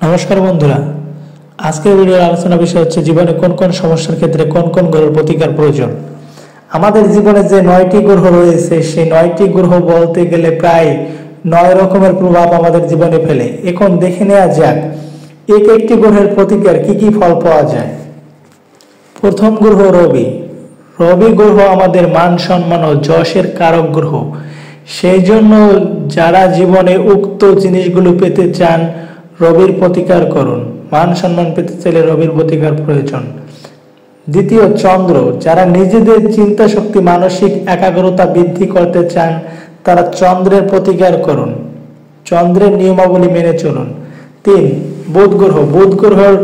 নমস্কার বন্ধুরা, আজকের ভিডিওর আলোচনা বিষয় হচ্ছে জীবনে কোন কোন সমস্যার ক্ষেত্রে কোন কোন গ্রহের প্রতিকার প্রয়োজন। আমাদের জীবনে যে 9টি গ্রহ রয়েছে সেই 9টি গ্রহ বলতে গেলে প্রায় 9 রকমের প্রভাব আমাদের জীবনে ফেলে। এখন দেখে নেওয়া যাক এক একটি গ্রহের প্রতিকার কি কি ফল পাওয়া যায়। প্রথম গ্রহ রবি। রবি গ্রহ আমাদের মান সম্মান ও যশের কারক গ্রহ। সেই জন্য যারা জীবনে উক্ত জিনিসগুলো পেতে চান রবির প্রতিকার করুন। মান সম্মান পেতে চাইলে রবির প্রতিকার প্রয়োজন। দ্বিতীয় চন্দ্র। যারা নিজেদের চিন্তা শক্তি মানসিক একাগ্রতা বৃদ্ধি করতে চান তারা চন্দ্রের প্রতিকার করুন, চন্দ্রের নিয়মাবলী মেনে চলুন। 3 বুধ গ্রহ। বুধ গ্রহর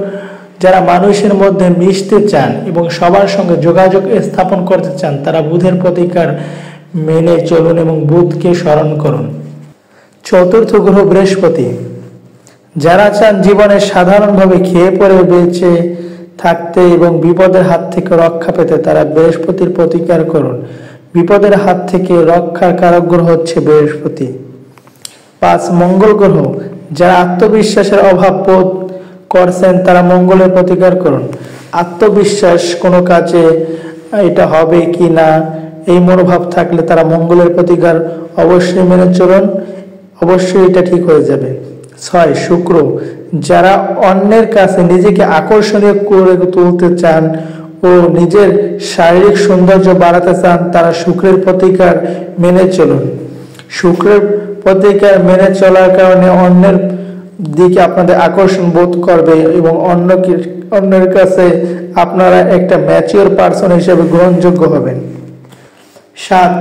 যারা মানুষের মধ্যে মিশতে চান এবং সবার সঙ্গে যোগাযোগ স্থাপন করতে চান তারা বুধের প্রতিকার মেনে চলুন এবং বুধকে স্মরণ করুন। চতুর্থ গ্রহ বৃহস্পতি। যারা চান জীবনে সাধারণভাবে খেয়ে পরে বেঁচে থাকতে এবং বিপদের হাত থেকে রক্ষা পেতে তারা বৃহস্পতির প্রতিকার করুন। বিপদের হাত থেকে রক্ষার কারক গ্রহ হচ্ছে বৃহস্পতি। 5 মঙ্গল গ্রহ। যারা আত্মবিশ্বাসের অভাব বোধ করছেন তারা মঙ্গলের প্রতিকার করুন। আত্মবিশ্বাস কোনো কাজে এটা হবে কি না এই মনোভাব থাকলে তারা মঙ্গলের প্রতিকার অবশ্যই মেনে চলুন, অবশ্যই এটা ঠিক হয়ে যাবে। 6 শুক্র। যারা অন্যের কাছে নিজেকে আকর্ষণীয় করে তুলতে চান ও নিজের শারীরিক সৌন্দর্য বাড়াতে চান তারা শুক্রের প্রতিকার মেনে চলুন। শুক্রের প্রতিকার মেনে চলার কারণে অন্যের দিকে আপনাদের আকর্ষণ বোধ করবে এবং অন্যের কাছে আপনারা একটা ম্যাচিওর পার্সন হিসেবে গ্রহণযোগ্য হবেন। 7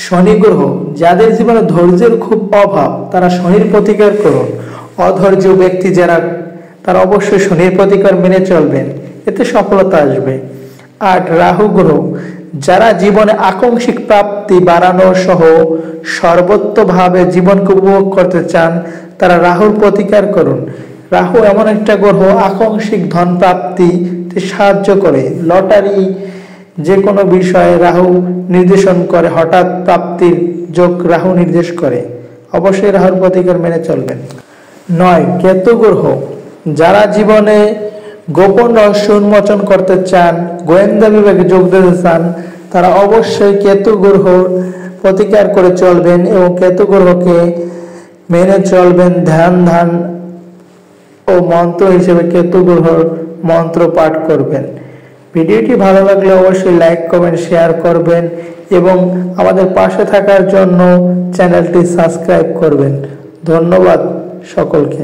শনি গ্রহ। যাদের জীবনে ধৈর্যের খুব অভাব তারা শনির প্রতিকার করুন। অধৈর্য ব্যক্তি যারা তারা অবশ্যই শনির প্রতিকার মেনে চলবেন, এতে সফলতা আসবে। 8 রাহু গ্রহ। যারা জীবনে আকাঙ্ক্ষিক প্রাপ্তি বাড়ানো সহ সর্বোত্তভাবে জীবনকে উপভোগ করতে চান তারা রাহুর প্রতিকার করুন। রাহু এমন একটা গ্রহ আকাঙ্ক্ষিক ধন প্রাপ্তিতে সাহায্য করে। লটারি যে কোনো বিষয়ে রাহু নির্দেশন করে, হঠাৎ প্রাপ্তির যোগ রাহু নির্দেশ করে। অবশ্যই রাহুর প্রতিকার মেনে চলবেন। 9 কেতু গ্রহ। যারা জীবনে গোপন রহস্য উন্মোচন করতে চান, গোয়েন্দা বিভাগে যোগ দিতে চান তারা অবশ্যই কেতু গ্রহ প্রতিকার করে চলবেন এবং কেতু গ্রহকে মেনে চলবেন। ধ্যান ও মন্ত্র হিসেবে কেতু গ্রহর মন্ত্র পাঠ করবেন। ভিডিওটি ভালো লাগলে অবশ্যই লাইক কমেন্ট শেয়ার করবেন এবং আমাদের পাশে থাকার জন্য চ্যানেলটি সাবস্ক্রাইব করবেন। ধন্যবাদ সকলকে।